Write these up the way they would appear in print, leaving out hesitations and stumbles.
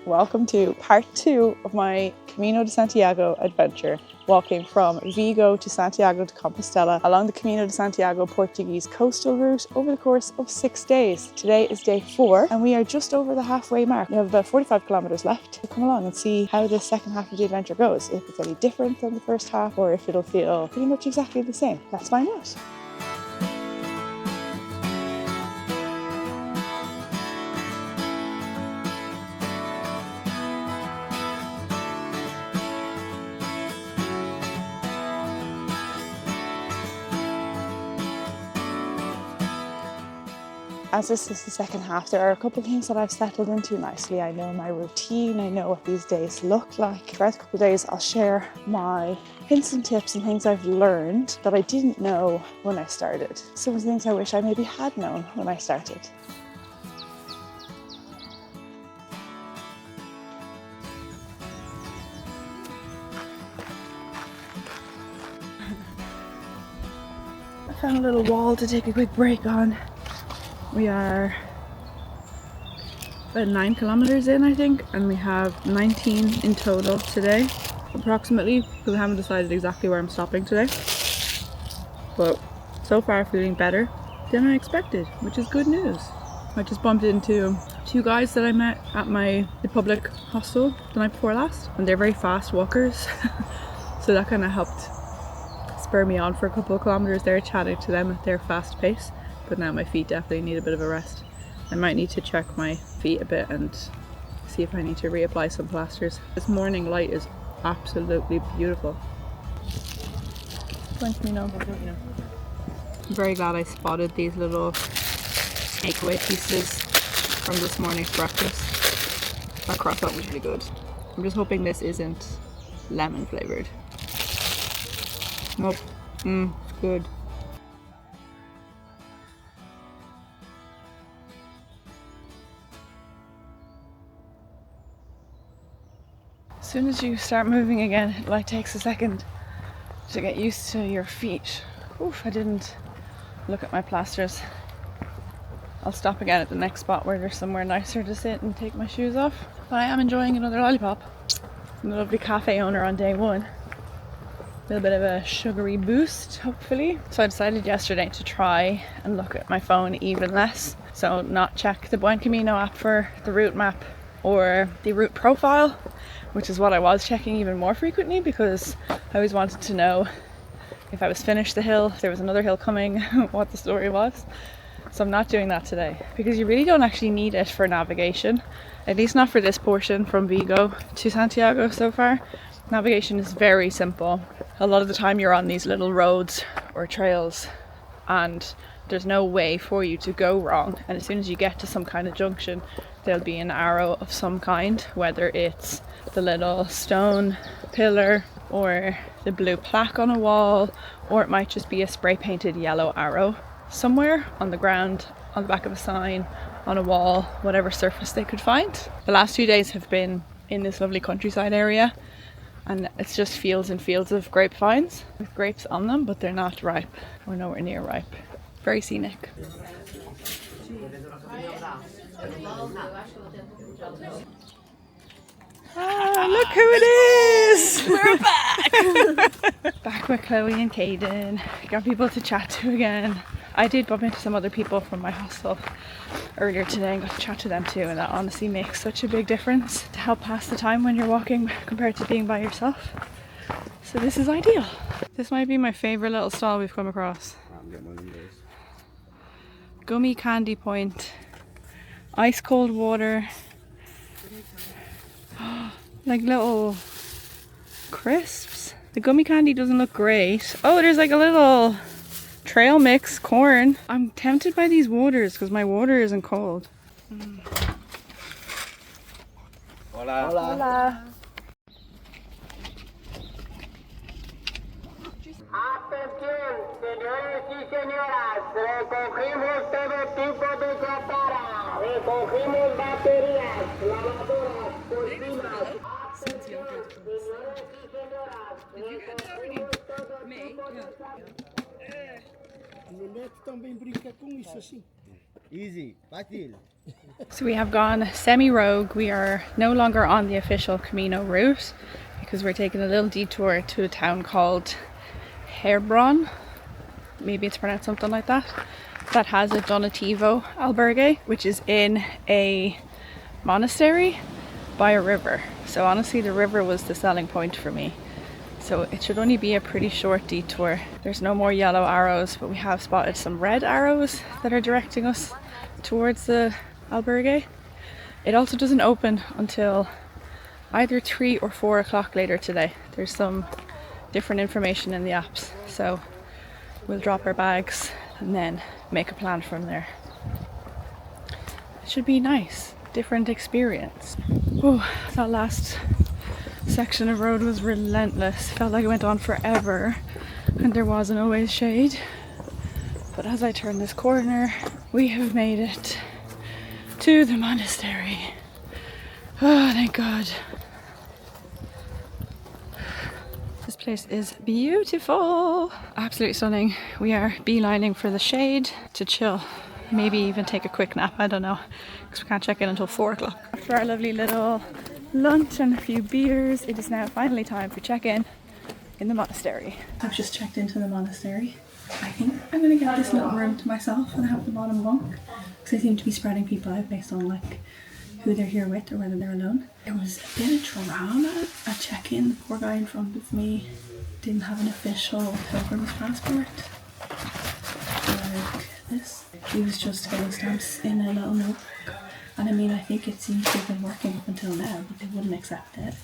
welcome to part 2 of my Camino de Santiago adventure, walking from Vigo to Santiago de Compostela along the Camino de Santiago Portuguese Coastal Route over the course of 6 days. Today is day 4 and we are just over the halfway mark. We have about 45 kilometers left. Come along and see how the second half of the adventure goes, if it's any different than the first half or if it'll feel pretty much exactly the same. Let's find out. As this is the second half, there are a couple of things that I've settled into nicely. I know my routine, I know what these days look like. Throughout the couple of days, I'll share my hints and tips and things I've learned that I didn't know when I started. Some of the things I wish I maybe had known when I started. I found a little wall to take a quick break on. We are about 9 kilometers in, I think, and we have 19 in total today, approximately, because I haven't decided exactly where I'm stopping today. But so far feeling better than I expected, which is good news. I just bumped into 2 guys that I met at my public hostel the night before last, and they're very fast walkers, so that kind of helped spur me on for a couple of kilometers there, chatting to them at their fast pace. But now my feet definitely need a bit of a rest. I might need to check my feet a bit and see if I need to reapply some plasters. This morning light is absolutely beautiful. I'm very glad I spotted these little takeaway pieces from this morning's breakfast. That croissant was really good. I'm just hoping this isn't lemon flavoured. Nope. It's good. As soon as you start moving again, it like takes a second to get used to your feet. Oof, I didn't look at my plasters. I'll stop again at the next spot where there's somewhere nicer to sit and take my shoes off. But I am enjoying another lollipop from the lovely cafe owner on day 1. A little bit of a sugary boost, hopefully. So I decided yesterday to try and look at my phone even less. So not check the Buen Camino app for the route map or the route profile, which is what I was checking even more frequently because I always wanted to know if I was finished the hill, if there was another hill coming, what the story was. So I'm not doing that today because you really don't actually need it for navigation, at least not for this portion from Vigo to Santiago so far. Navigation is very simple. A lot of the time you're on these little roads or trails and there's no way for you to go wrong, and as soon as you get to some kind of junction there'll be an arrow of some kind, whether it's the little stone pillar or the blue plaque on a wall, or it might just be a spray painted yellow arrow somewhere on the ground, on the back of a sign, on a wall, whatever surface they could find. The last 2 days have been in this lovely countryside area and it's just fields and fields of grapevines with grapes on them, but they're not ripe or nowhere near ripe. Very scenic. Ah, look who it is! We're back! Back with Chloe and Caden. Got people to chat to again. I did bump into some other people from my hostel earlier today and got to chat to them too, and that honestly makes such a big difference to help pass the time when you're walking compared to being by yourself. So this is ideal. This might be my favourite little stall we've come across. Gummy candy point. Ice cold water. Like little crisps. The gummy candy doesn't look great. Oh, there's like a little trail mix corn. I'm tempted by these waters because my water isn't cold. Hola. Hola. Atención, señores y señoras, recogimos todo tipo de chatarra, recogimos baterías, lavadoras, cocinas. Atención, señores y señoras, recogimos todo tipo de chatarra. O Neto também brinca com isso assim. Easy, fácil. So we have gone semi-rogue. We are no longer on the official Camino route because we're taking a little detour to a town called Hebron. Maybe it's pronounced something like that. That has a Tivo albergue, which is in a monastery by a river. So honestly, the river was the selling point for me. So it should only be a pretty short detour. There's no more yellow arrows, but we have spotted some red arrows that are directing us towards the albergue. It also doesn't open until either 3 or 4 o'clock later today. There's some different information in the apps. So we'll drop our bags and then make a plan from there. It should be nice, different experience. Oh, that last section of road was relentless. Felt like it went on forever and there wasn't always shade. But as I turn this corner, we have made it to the monastery. Oh, thank God. This place is beautiful. Absolutely stunning. We are beelining for the shade to chill. Maybe even take a quick nap, I don't know, because we can't check in until 4 o'clock. After our lovely little lunch and a few beers, it is now finally time for check-in in the monastery. I've just checked into the monastery. I think I'm going to get this little room to myself and have the bottom bunk, because they seem to be spreading people out based on like who they're here with or whether they're alone. There was a bit of drama at check-in. The poor guy in front of me didn't have an official pilgrim's passport. Like this. He was just getting stamps in a little notebook. And I mean, I think it seems to have been working up until now, but they wouldn't accept it.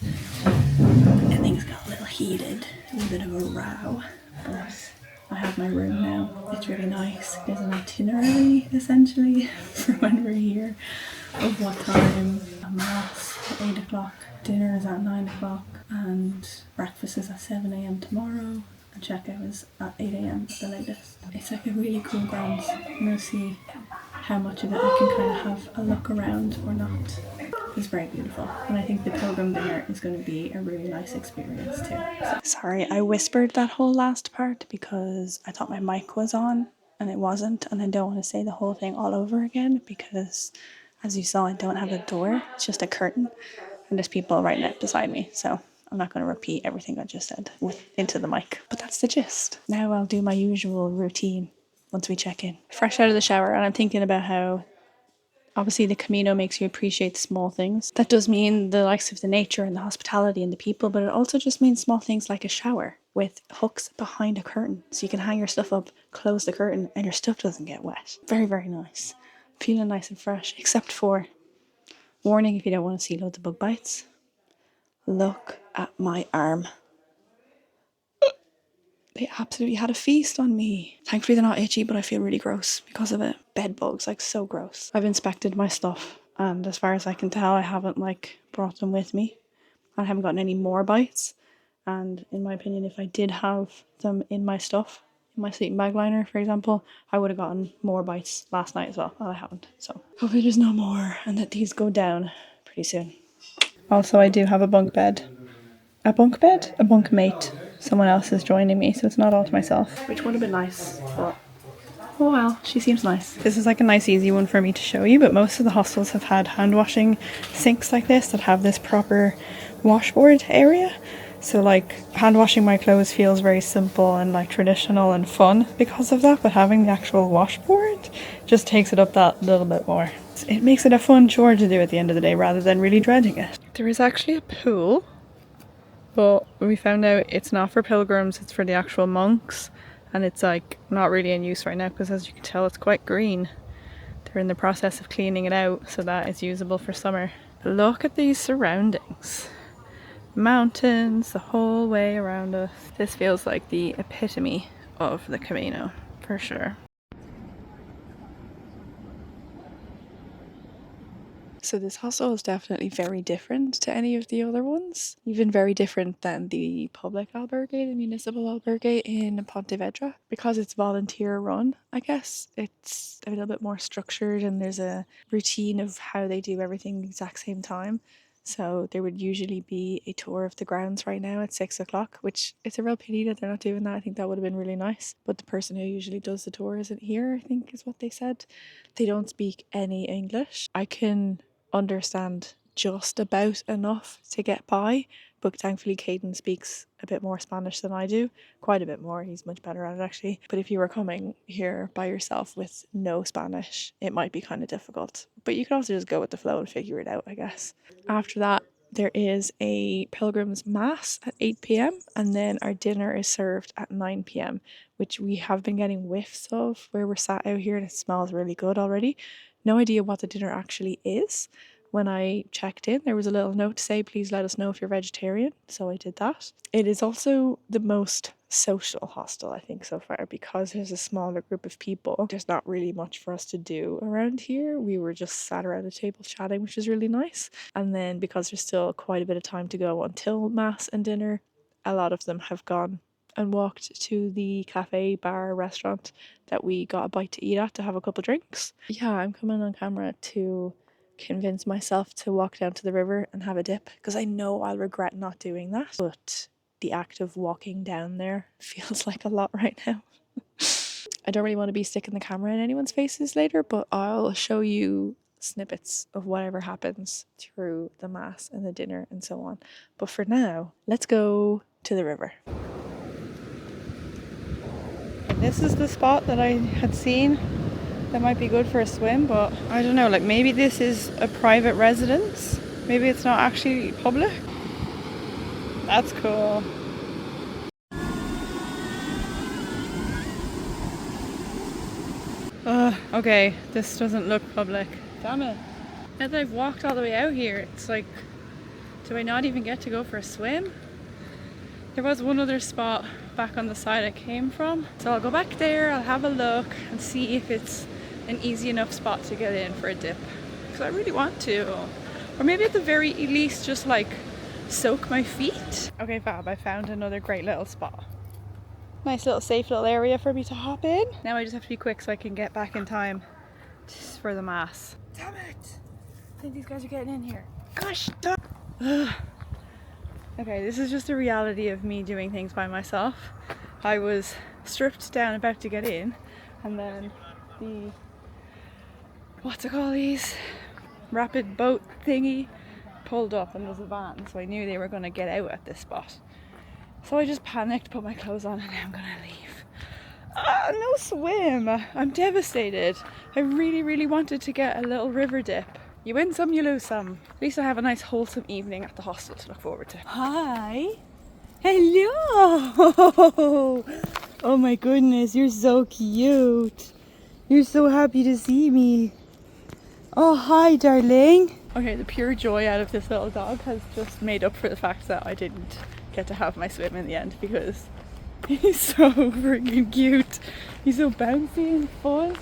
And things got a little heated, a little bit of a row. But I have my room now. It's really nice. There's an itinerary, essentially, for when we're here, of what time. Mass at 8 o'clock, dinner is at 9 o'clock, and breakfast is at 7 a.m. tomorrow. And checkout is at 8 a.m. at the latest. It's like a really cool grounds. I'm going to see how much of it I can kind of have a look around or not. It's very beautiful, and I think the pilgrim dinner is going to be a really nice experience too. Sorry, I whispered that whole last part because I thought my mic was on and it wasn't, and I don't want to say the whole thing all over again because, as you saw, I don't have a door. It's just a curtain, and there's people right next beside me, so I'm not going to repeat everything I just said into the mic. But that's the gist. Now I'll do my usual routine once we check in. Fresh out of the shower, and I'm thinking about how obviously the Camino makes you appreciate small things. That does mean the likes of the nature and the hospitality and the people, but it also just means small things like a shower with hooks behind a curtain. So you can hang your stuff up, close the curtain, and your stuff doesn't get wet. Very, very nice. Feeling nice and fresh, except for, warning if you don't want to see loads of bug bites. Look at my arm. They absolutely had a feast on me. Thankfully they're not itchy, but I feel really gross because of it. Bed bugs, like so gross. I've inspected my stuff, and as far as I can tell, I haven't like brought them with me. I haven't gotten any more bites. And in my opinion, if I did have them in my stuff, in my sleeping bag liner, for example, I would have gotten more bites last night as well, and I haven't. So hopefully there's no more and that these go down pretty soon. Also, I do have a bunk bed. A bunk bed? A bunk mate. Someone else is joining me, so it's not all to myself. Which would have been nice, but oh well, she seems nice. This is like a nice easy one for me to show you, but most of the hostels have had hand washing sinks like this that have this proper washboard area. So like hand washing my clothes feels very simple and like traditional and fun because of that, but having the actual washboard just takes it up that little bit more. It makes it a fun chore to do at the end of the day rather than really dreading it. There is actually a pool, but we found out it's not for pilgrims, it's for the actual monks, and it's like not really in use right now because, as you can tell, it's quite green. They're in the process of cleaning it out so that it's usable for summer. Look at these surroundings. Mountains the whole way around us. This feels like the epitome of the Camino, for sure. So this hostel is definitely very different to any of the other ones. Even very different than the public albergue, the municipal albergue in Pontevedra. Because it's volunteer run, I guess, it's a little bit more structured and there's a routine of how they do everything the exact same time. So there would usually be a tour of the grounds right now at 6 o'clock, which it's a real pity that they're not doing that. I think that would have been really nice. But the person who usually does the tour isn't here, I think is what they said. They don't speak any English. I can understand just about enough to get by, but thankfully Caden speaks a bit more Spanish than I do. Quite a bit more. He's much better at it actually. But if you were coming here by yourself with no Spanish, it might be kind of difficult. But you can also just go with the flow and figure it out, I guess. After that, there is a pilgrim's mass at 8 p.m. and then our dinner is served at 9 p.m., which we have been getting whiffs of where we're sat out here and it smells really good already. No idea what the dinner actually is. When I checked in, there was a little note to say, please let us know if you're vegetarian. So I did that. It is also the most social hostel, I think, so far, because there's a smaller group of people. There's not really much for us to do around here. We were just sat around a table chatting, which is really nice. And then because there's still quite a bit of time to go until mass and dinner, a lot of them have gone and walked to the cafe, bar, restaurant that we got a bite to eat at to have a couple drinks. Yeah, I'm coming on camera to convince myself to walk down to the river and have a dip because I know I'll regret not doing that, but the act of walking down there feels like a lot right now. I don't really want to be sticking the camera in anyone's faces later, but I'll show you snippets of whatever happens through the mass and the dinner and so on. But for now, let's go to the river. And this is the spot that I had seen that might be good for a swim, but I don't know, like maybe this is a private residence. Maybe it's not actually public. That's cool. Okay, this doesn't look public. Damn it. Now that I've walked all the way out here, it's like, do I not even get to go for a swim? There was one other spot back on the side I came from. So I'll go back there, I'll have a look and see if it's an easy enough spot to get in for a dip. Because I really want to. Or maybe at the very least just like soak my feet. Okay, fab, I found another great little spot. Nice little safe little area for me to hop in. Now I just have to be quick so I can get back in time for the mass. Damn it! I think these guys are getting in here. Gosh, stop! Okay, this is just a reality of me doing things by myself. I was stripped down about to get in, and then the, what's it called, these rapid boat thingy pulled up and there was a van, so I knew they were going to get out at this spot. So I just panicked, put my clothes on, and now I'm gonna leave. Ah, no swim! I'm devastated. I really wanted to get a little river dip. You win some, you lose some. At least I have a nice wholesome evening at the hostel to look forward to. Hi! Hello! Oh my goodness, you're so cute. You're so happy to see me. Oh, hi, darling. Okay, the pure joy out of this little dog has just made up for the fact that I didn't get to have my swim in the end because he's so freaking cute. He's so bouncy and fun.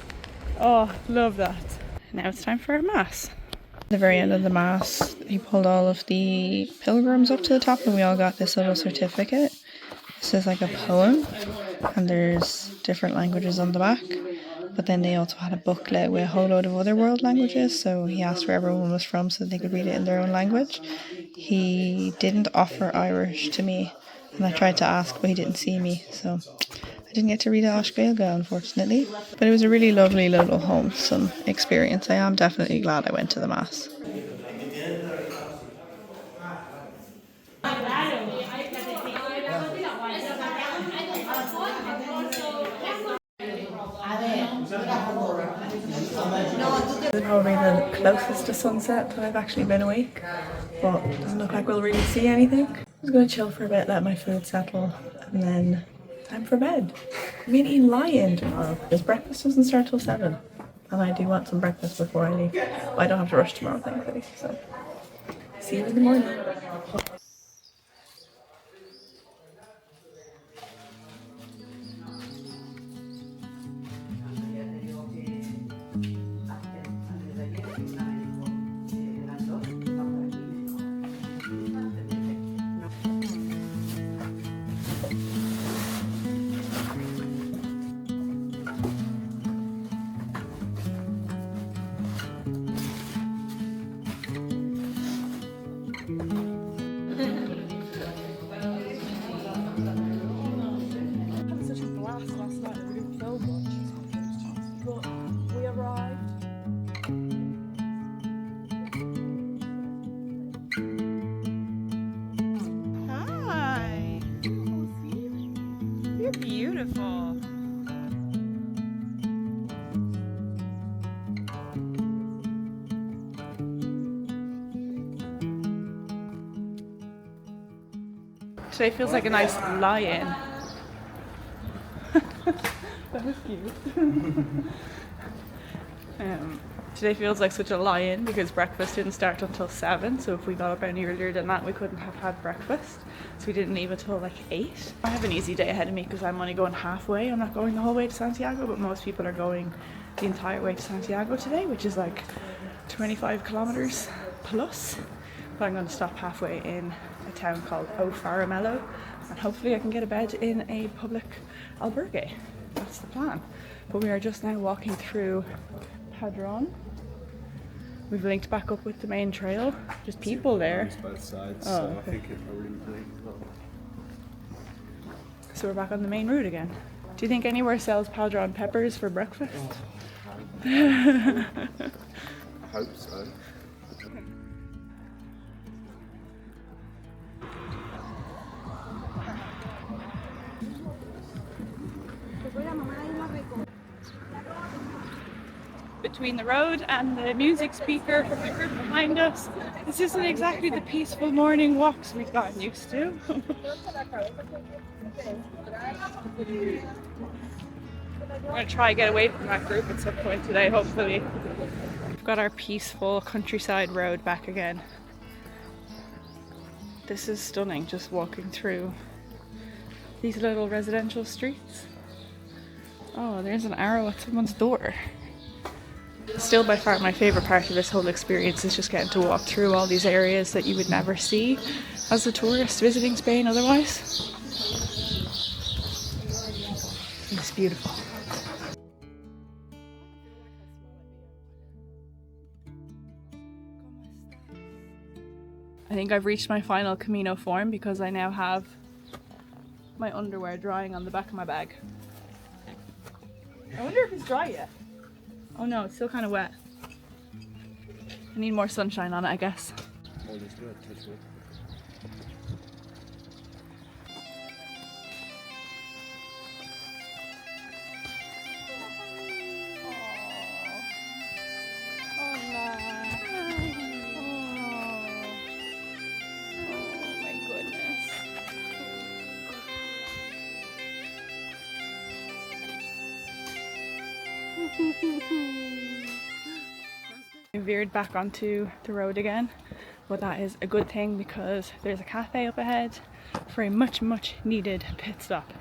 Oh, love that. Now it's time for our mass. At the very end of the mass, he pulled all of the pilgrims up to the top and we all got this little certificate. This is like a poem and there's different languages on the back. But then they also had a booklet with a whole load of other world languages, so he asked where everyone was from so they could read it in their own language. He didn't offer Irish to me, and I tried to ask, but he didn't see me, so I didn't get to read it Osh Gaeilge, unfortunately. But it was a really lovely little wholesome experience. I am definitely glad I went to the mass. This is probably the closest to sunset that I've actually been awake, but it doesn't look like we'll really see anything. I'm just going to chill for a bit, let my food settle, and then time for bed. I'm going to eat lion tomorrow because breakfast doesn't start till 7, and I do want some breakfast before I leave. But I don't have to rush tomorrow, thankfully, so see you in the morning. Had such a blast last night. We did so much. But we arrived. Hi. You're beautiful. Today feels like a nice lie-in. That was cute. Today feels like such a lie-in because breakfast didn't start until 7, so if we got up any earlier than that we couldn't have had breakfast, so we didn't leave until like 8. I have an easy day ahead of me because I'm only going halfway. I'm not going the whole way to Santiago, but most people are going the entire way to Santiago today, which is like 25 kilometers plus. But I'm going to stop halfway in a town called O'Faramello, and hopefully I can get a bed in a public albergue. That's the plan. But we are just now walking through Padron. We've linked back up with the main trail. There's people there. Both sides, Oh, so okay. I think it probably linked up. So we're back on the main route again. Do you think anywhere sells Padron peppers for breakfast? I hope so. Between the road and the music speaker from the group behind us, this isn't exactly the peaceful morning walks we've gotten used to. We're going to try and get away from that group at some point today, hopefully. We've got our peaceful countryside road back again. This is stunning, just walking through these little residential streets. Oh, there's an arrow at someone's door. Still by far my favourite part of this whole experience is just getting to walk through all these areas that you would never see as a tourist visiting Spain otherwise. It's beautiful. I think I've reached my final Camino form because I now have my underwear drying on the back of my bag. I wonder if it's dry yet. Oh no, it's still kind of wet. I need more sunshine on it, I guess. All is good, touch wood. I veered back onto the road again, but that is a good thing because there's a cafe up ahead for a much needed pit stop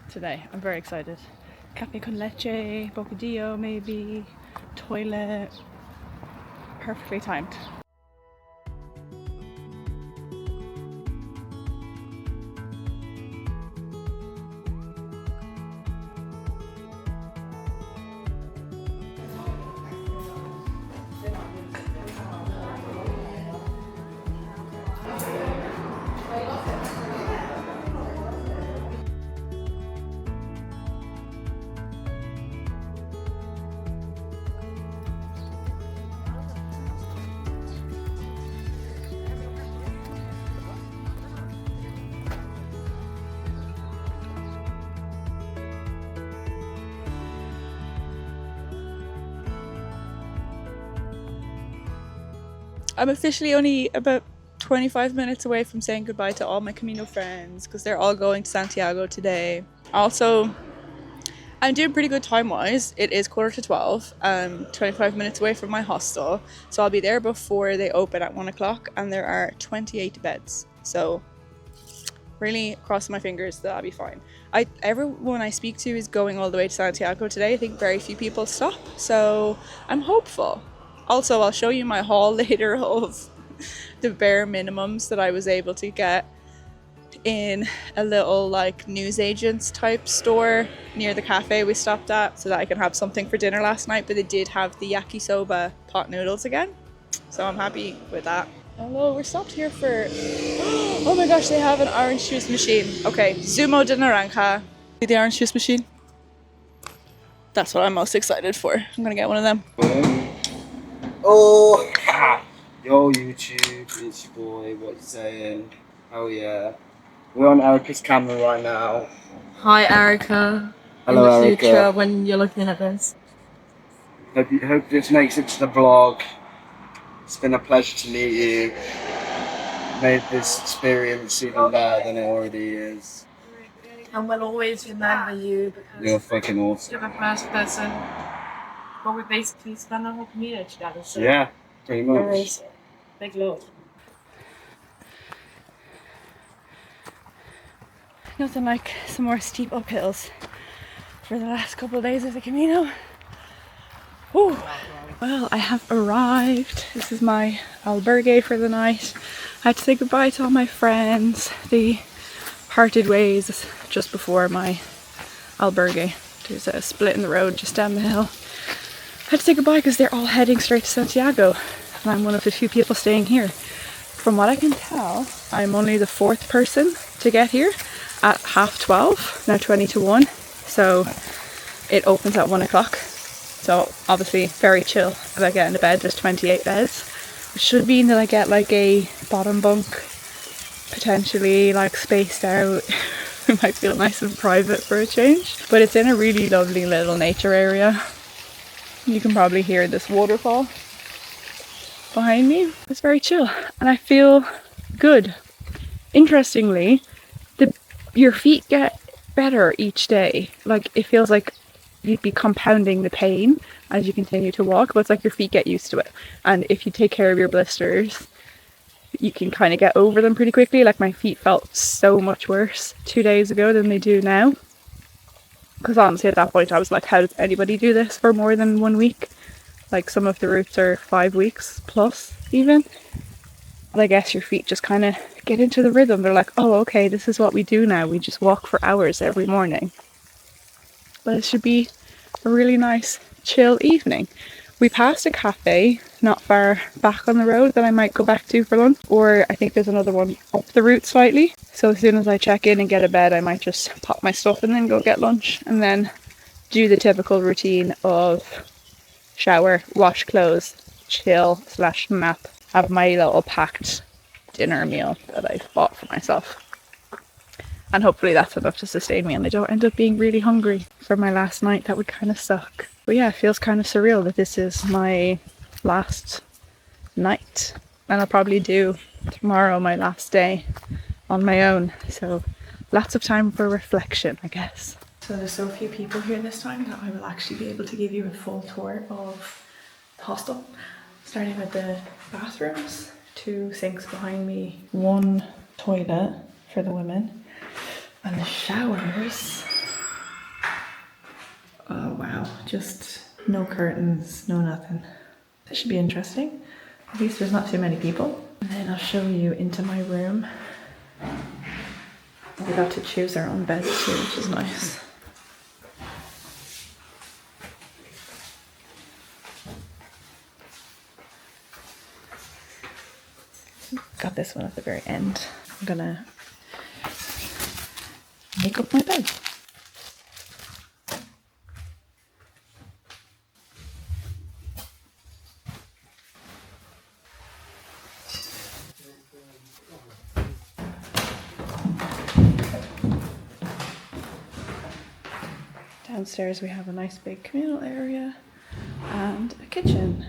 today. I'm very excited. Cafe con leche, bocadillo maybe, toilet, perfectly timed. I'm officially only about 25 minutes away from saying goodbye to all my Camino friends because they're all going to Santiago today. Also, I'm doing pretty good time-wise. It is 11:45. I'm 25 minutes away from my hostel, so I'll be there before they open at 1 o'clock, and there are 28 beds. So really crossing my fingers that I'll be fine. Everyone I speak to is going all the way to Santiago today. I think very few people stop, so I'm hopeful. Also, I'll show you my haul later of the bare minimums that I was able to get in a little like newsagents type store near the cafe we stopped at so that I can have something for dinner last night, but they did have the yakisoba pot noodles again, so I'm happy with that. Hello, we're stopped here for... Oh my gosh, they have an orange juice machine. Okay, Zumo de Naranja. See the orange juice machine? That's what I'm most excited for. I'm gonna get one of them. Oh, yo YouTube, it's your boy. What you saying? Oh yeah, we're on Erica's camera right now. Hi, Erica. Hello, In the Erica. future, when you're looking at this. Hope this makes it to the vlog. It's been a pleasure to meet you. Made this experience even better than it already is. And we'll always remember you because You're fucking awesome. you're the first person. Well, we basically spent our whole community together. So Yeah, pretty there much. is big love. Nothing like some more steep uphills for the last couple of days of the Camino. Ooh. Well, I have arrived. This is my albergue for the night. I had to say goodbye to all my friends. They parted ways just before my albergue. There's a split in the road just down the hill. I had to say goodbye because they're all heading straight to Santiago, and I'm one of the few people staying here. From what I can tell, I'm only the 4th person to get here at 12:30, now 20 to 1. So it opens at 1 o'clock. So obviously very chill about getting to bed. There's 28 beds, which should mean that I get like a bottom bunk, potentially like spaced out. It might feel nice and private for a change, but it's in a really lovely little nature area. You can probably hear this waterfall behind me. It's very chill and I feel good. Interestingly, your feet get better each day. Like it feels like you'd be compounding the pain as you continue to walk, but it's like your feet get used to it. And if you take care of your blisters, you can kind of get over them pretty quickly. Like my feet felt so much worse 2 days ago than they do now. Because honestly at that point I was like, how does anybody do this for more than 1 week? Like some of the routes are 5 weeks plus even. But I guess your feet just kind of get into the rhythm. They're like, oh okay, this is what we do now. We just walk for hours every morning. But it should be a really nice chill evening. We passed a cafe not far back on the road that I might go back to for lunch, or I think there's another one up the route slightly. So as soon as I check in and get a bed, I might just pop my stuff and then go get lunch and then do the typical routine of shower, wash clothes, chill / nap, have my little packed dinner meal that I bought for myself. And hopefully that's enough to sustain me and I don't end up being really hungry for my last night. That would kind of suck. But yeah, it feels kind of surreal that this is my last night. And I'll probably do tomorrow my last day on my own. So lots of time for reflection, I guess. So there's so few people here this time that I will actually be able to give you a full tour of the hostel. Starting with the bathrooms, 2 sinks behind me, 1 toilet for the women. And the showers, oh wow, just no curtains, no nothing. This should be interesting. At least there's not too many people. And then I'll show you into my room. We got to choose our own beds too, which is nice. Got this one at the very end. I'm gonna make up my bed. Downstairs we have a nice big communal area and a kitchen.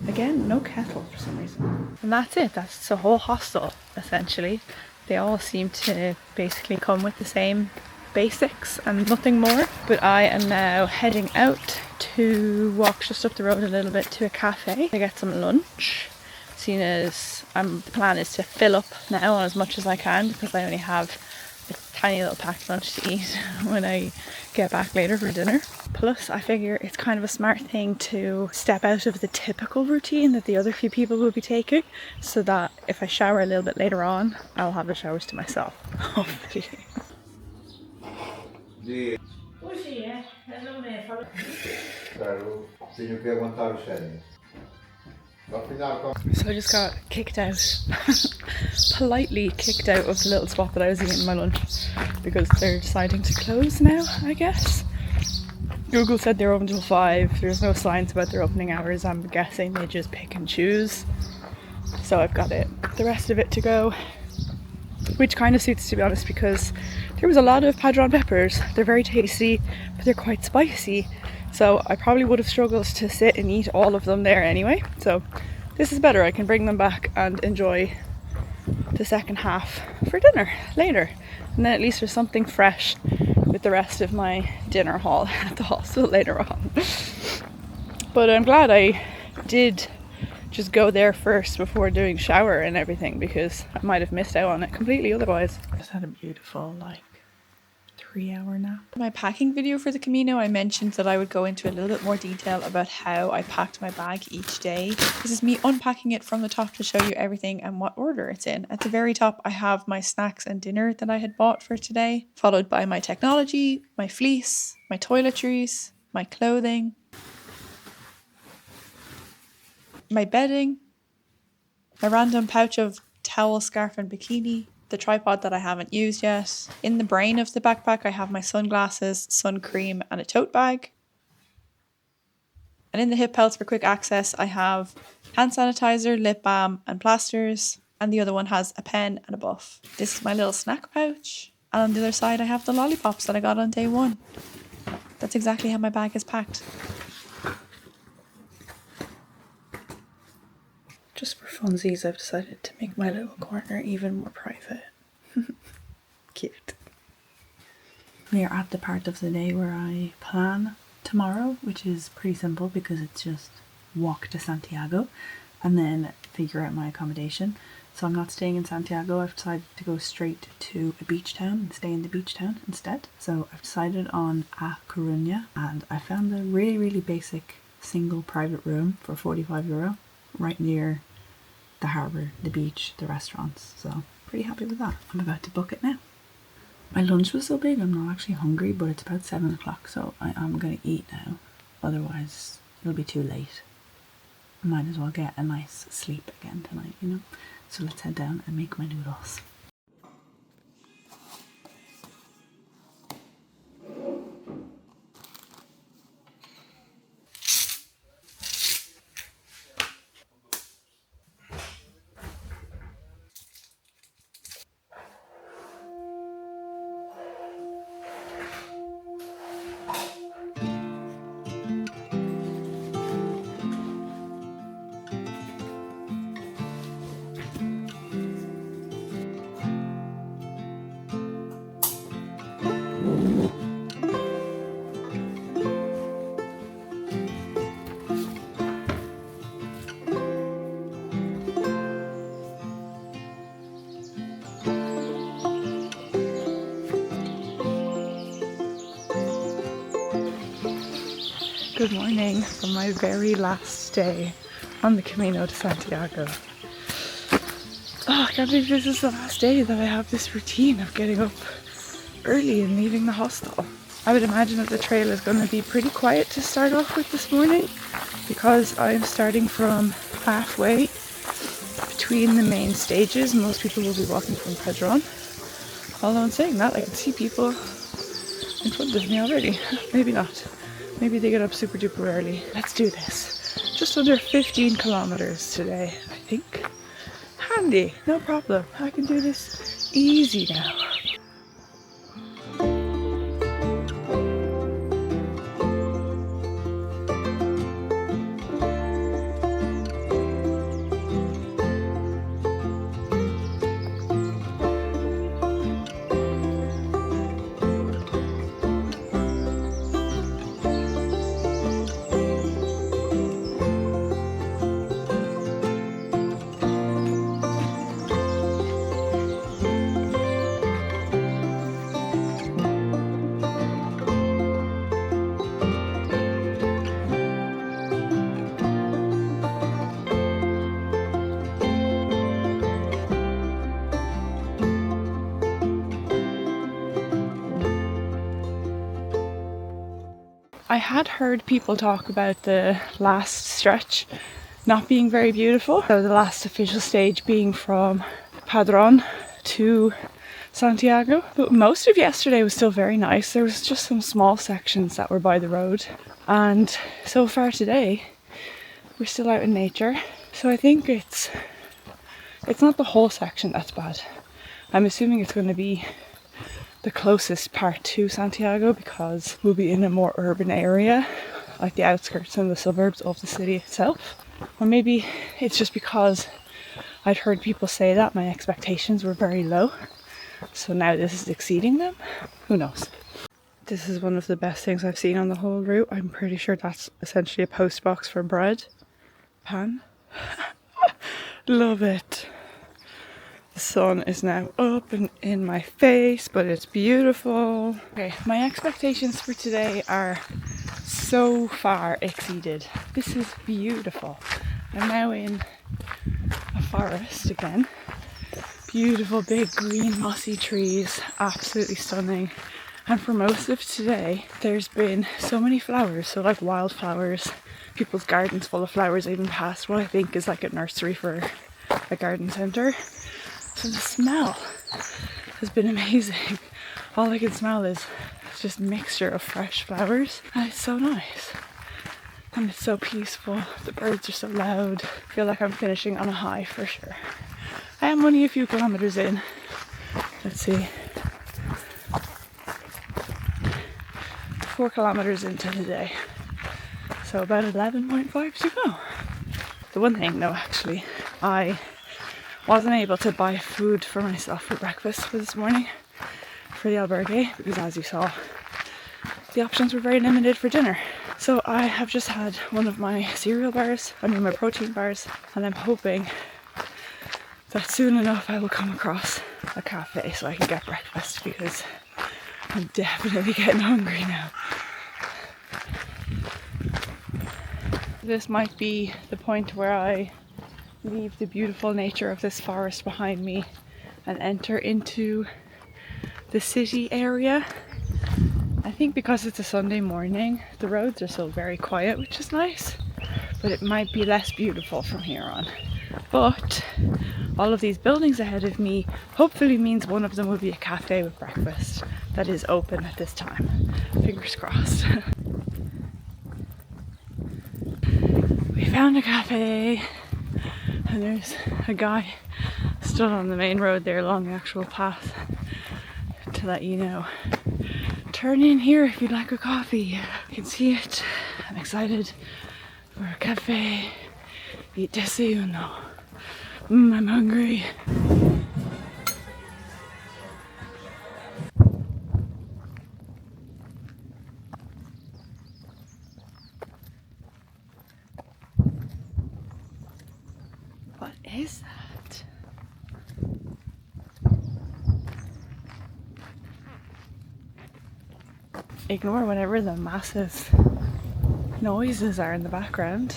Again, no kettle for some reason. And that's it, that's the whole hostel essentially. They all seem to basically come with the same basics and nothing more. But I am now heading out to walk just up the road a little bit to a cafe to get some lunch. Seeing as the plan is to fill up now on as much as I can because I only have a tiny little packed lunch to eat when I get back later for dinner. Plus I figure it's kind of a smart thing to step out of the typical routine that the other few people will be taking, so that if I shower a little bit later on, I'll have the showers to myself, hopefully. Claro, tenho que aguentar os sénios. So I just got kicked out, politely kicked out of the little spot that I was eating my lunch because they're deciding to close now, I guess. Google said they're open until 5. There's no signs about their opening hours. I'm guessing they just pick and choose. So I've got the rest of it to go, which kind of suits, to be honest, because there was a lot of padron peppers. They're very tasty, but they're quite spicy. So I probably would have struggled to sit and eat all of them there anyway. So this is better. I can bring them back and enjoy the second half for dinner later. And then at least there's something fresh with the rest of my dinner haul at the hostel later on. But I'm glad I did just go there first before doing shower and everything, because I might have missed out on it completely otherwise. I just had a beautiful 3-hour nap. In my packing video for the Camino, I mentioned that I would go into a little bit more detail about how I packed my bag each day. This is me unpacking it from the top to show you everything and what order it's in. At the very top, I have my snacks and dinner that I had bought for today, followed by my technology, my fleece, my toiletries, my clothing, my bedding, my random pouch of towel, scarf and bikini, the tripod that I haven't used yet. In the brain of the backpack, I have my sunglasses, sun cream and a tote bag. And in the hip belts for quick access, I have hand sanitizer, lip balm and plasters. And the other one has a pen and a buff. This is my little snack pouch. And on the other side, I have the lollipops that I got on day 1. That's exactly how my bag is packed. Just for funsies, I've decided to make my little corner even more private. Cute. We are at the part of the day where I plan tomorrow, which is pretty simple because it's just walk to Santiago and then figure out my accommodation. So I'm not staying in Santiago. I've decided to go straight to a beach town and stay in the beach town instead. So I've decided on A Coruña, and I found a really, really basic single private room for €45 right near the harbour, the beach, the restaurants. So pretty happy with that. I'm about to book it now. My lunch was so big I'm not actually hungry, but it's about 7 o'clock, so I am going to eat now. Otherwise it'll be too late. I might as well get a nice sleep again tonight, you know. So let's head down and make my noodles. Good morning from my very last day on the Camino de Santiago. Oh, I can't believe this is the last day that I have this routine of getting up early and leaving the hostel. I would imagine that the trail is going to be pretty quiet to start off with this morning because I'm starting from halfway between the main stages. Most people will be walking from Padron. Although in saying that, I can see people in front of me already. Maybe not. Maybe they get up super duper early. Let's do this. Just under 15 kilometers today, I think. Handy, no problem. I can do this easy now. I had heard people talk about the last stretch not being very beautiful. So the last official stage being from Padron to Santiago. But most of yesterday was still very nice. There was just some small sections that were by the road. And so far today, we're still out in nature. So I think it's not the whole section that's bad. I'm assuming it's going to be the closest part to Santiago because we'll be in a more urban area, like the outskirts and the suburbs of the city itself. Or maybe it's just because I'd heard people say that my expectations were very low, so now this is exceeding them. Who knows? This is one of the best things I've seen on the whole route. I'm pretty sure that's essentially a post box for bread. Pan. Love it. The sun is now up and in my face, but it's beautiful. Okay, my expectations for today are so far exceeded. This is beautiful. I'm now in a forest again. Beautiful big green mossy trees, absolutely stunning. And for most of today, there's been so many flowers, so like wildflowers, people's gardens full of flowers. I even passed what I think is like a nursery for a garden centre. So the smell has been amazing. All I can smell is just a mixture of fresh flowers, and it's so nice. And it's so peaceful. The birds are so loud. I feel like I'm finishing on a high for sure. I am only a few kilometers in. Let's see. 4 kilometers into the day. So about 11.5 to go. The one thing though, actually, I wasn't able to buy food for myself for breakfast for this morning for the albergue because, as you saw, the options were very limited for dinner. So I have just had one of my cereal bars, my protein bars, and I'm hoping that soon enough I will come across a cafe so I can get breakfast because I'm definitely getting hungry now. This might be the point where I leave the beautiful nature of this forest behind me and enter into the city area. I think because it's a Sunday morning, the roads are still very quiet, which is nice, but it might be less beautiful from here on. But all of these buildings ahead of me hopefully means one of them will be a cafe with breakfast that is open at this time. Fingers crossed. We found a cafe, and there's a guy stood on the main road there along the actual path to let you know. Turn in here if you'd like a coffee. You can see it. I'm excited for a cafe. Y desayuno. I'm hungry. What is that? Ignore whatever the massive noises are in the background.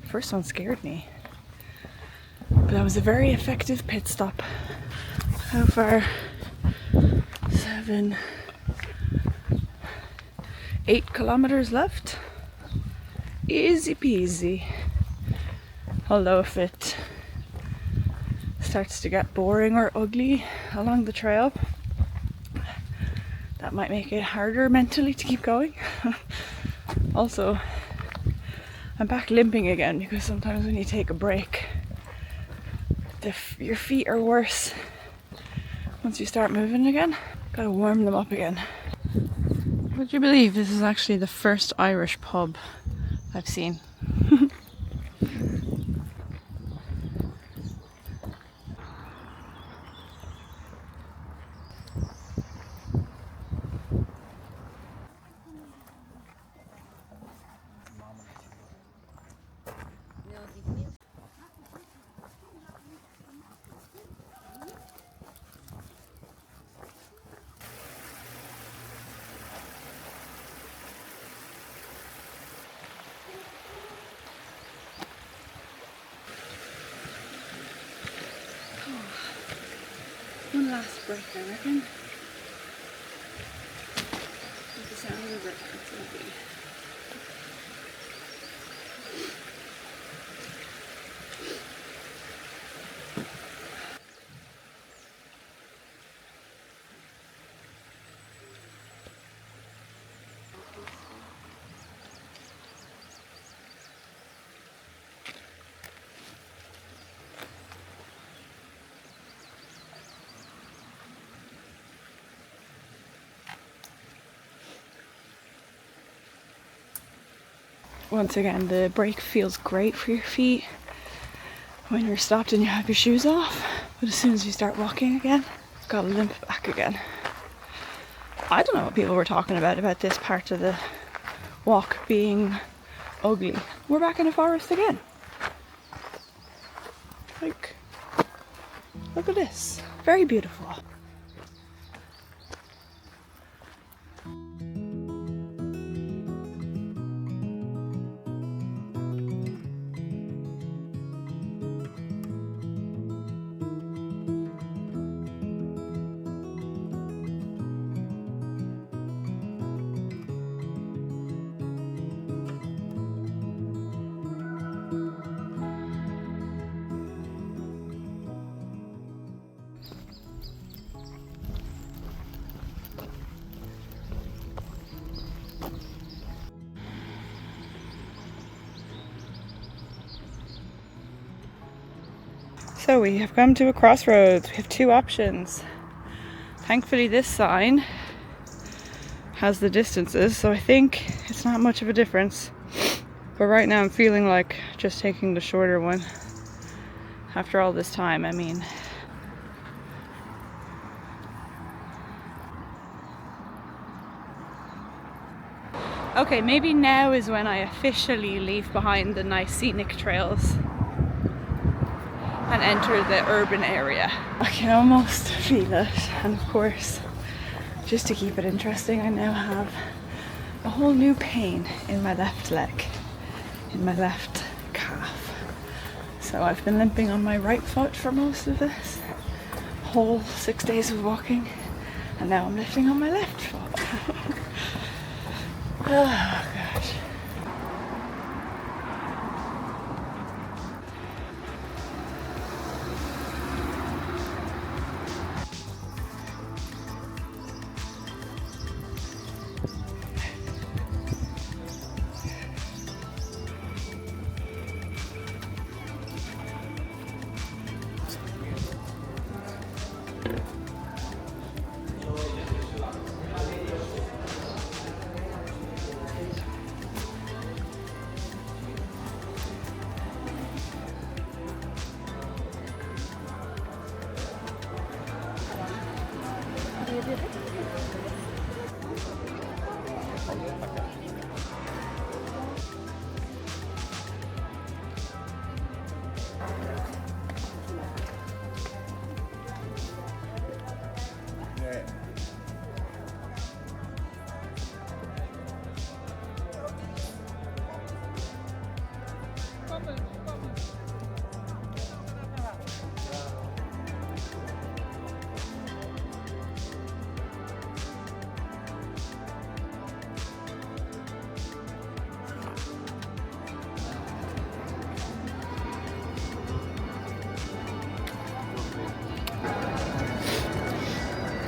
The first one scared me. But that was a very effective pit stop. How far? 8 kilometers left. Easy peasy. Although if it starts to get boring or ugly along the trail, that might make it harder mentally to keep going. Also, I'm back limping again because sometimes when you take a break, your feet are worse once you start moving again. Gotta warm them up again. Would you believe this is actually the first Irish pub I've seen? One last break, I reckon. With the sound of the river, it's lovely. Once again, the brake feels great for your feet when you're stopped and you have your shoes off, but as soon as you start walking again, it's got to limp back again. I don't know what people were talking about this part of the walk being ugly. We're back in a forest again. Like, look at this. Very beautiful. So we have come to a crossroads. We have two options. Thankfully this sign has the distances, so I think it's not much of a difference. But right now I'm feeling like just taking the shorter one. After all this time, I mean. Okay, maybe now is when I officially leave behind the nice scenic trails and enter the urban area. I can almost feel it, and of course, just to keep it interesting, I now have a whole new pain in my left leg, in my left calf. So I've been limping on my right foot for most of this whole 6 days of walking, and now I'm lifting on my left foot. Oh gosh.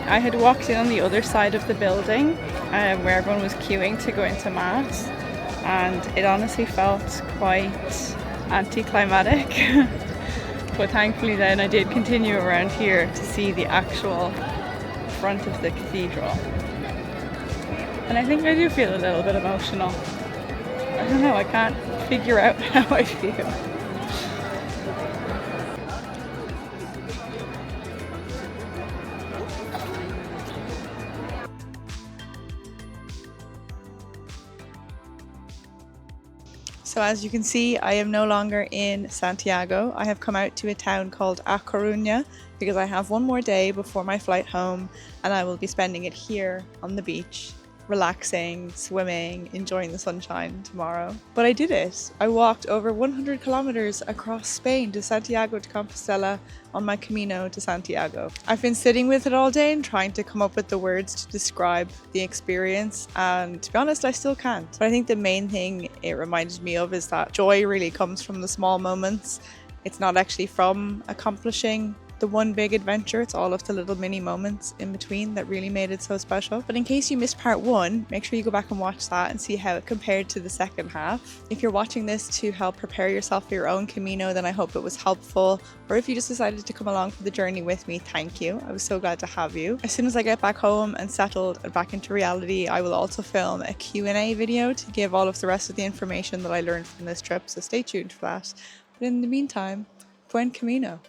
I had walked in on the other side of the building where everyone was queuing to go into mass, and it honestly felt quite anticlimactic. But thankfully then I did continue around here to see the actual front of the cathedral. And I think I do feel a little bit emotional. I don't know, I can't figure out how I feel. So as you can see, I am no longer in Santiago. I have come out to a town called A Coruña because I have one more day before my flight home, and I will be spending it here on the beach, relaxing, swimming, enjoying the sunshine tomorrow. But I did it. I walked over 100 kilometers across Spain to Santiago de Compostela on my Camino de Santiago. I've been sitting with it all day and trying to come up with the words to describe the experience, and to be honest, I still can't. But I think the main thing it reminded me of is that joy really comes from the small moments. It's not actually from accomplishing the one big adventure. It's all of the little mini moments in between that really made it so special. But in case you missed part one, make sure you go back and watch that and see how it compared to the second half. If you're watching this to help prepare yourself for your own Camino, then I hope it was helpful. Or if you just decided to come along for the journey with me, thank you. I was so glad to have you. As soon as I get back home and settled and back into reality, I will also film a Q&A video to give all of the rest of the information that I learned from this trip, so stay tuned for that. But in the meantime, buen camino.